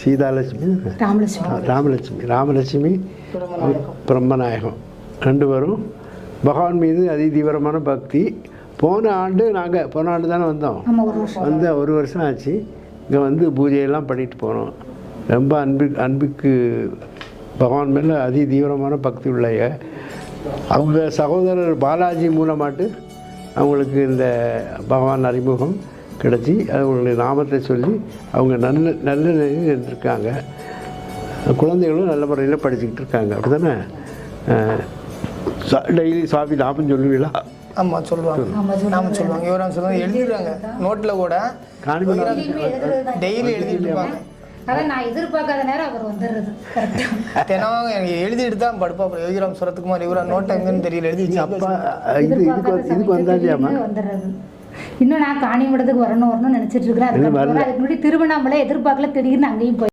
சீதாலட்சுமி, ராமலட்சுமி, பிரம்மநாயகம் 2 பேரும் பகவான் மீது அதி தீவிரமான பக்தி. போன ஆண்டு தானே வந்தோம். வந்து 1 வருஷம் ஆச்சு. இங்கே வந்து பூஜையெல்லாம் பண்ணிட்டு போனோம். ரொம்ப அன்புக்கு பகவான் மேலே அதி தீவிரமான பக்தி உள்ளைய அவங்க சகோதரர் பாலாஜி மூலமாட்டு அவங்களுக்கு இந்த பகவான் அறிமுகம் கிடச்சி அவங்களுடைய நாமத்தை சொல்லி அவங்க நல்ல நிலையில் இருந்திருக்காங்க. குழந்தைகளும் நல்ல முறையில் படிச்சுக்கிட்டு இருக்காங்க. அப்படி தானே? டெய்லி சாமி நாமம் சொல்லுவீங்களா? ஆமாம் சொல்லுவாங்க. நாம சொல்லுவாங்க. யுவராம் சொல்லுவாங்க, எழுதிடுவாங்க நோட்டில் கூட டெய்லி எழுதிட்டு இருப்பாங்க. அதான் நான் எதிர்பார்க்காத நேரம் அவர் வந்துடுறது தினம் எனக்கு எழுதிட்டு தான் படுப்பா. அப்புறம் யோகிராம் சுரத்துக்குமார் இவரா நோட்டை எங்கன்னு தெரியல எழுதி இதுக்கு வந்துடுறது. இன்னும் நான் காணிமடத்துக்கு வரணும்னு நினைச்சிட்டு இருக்கிறேன். அதுக்கு முன்னாடி திருவண்ணாமலை எதிர்பார்க்கல, திடீர்னு அங்கேயும் போய்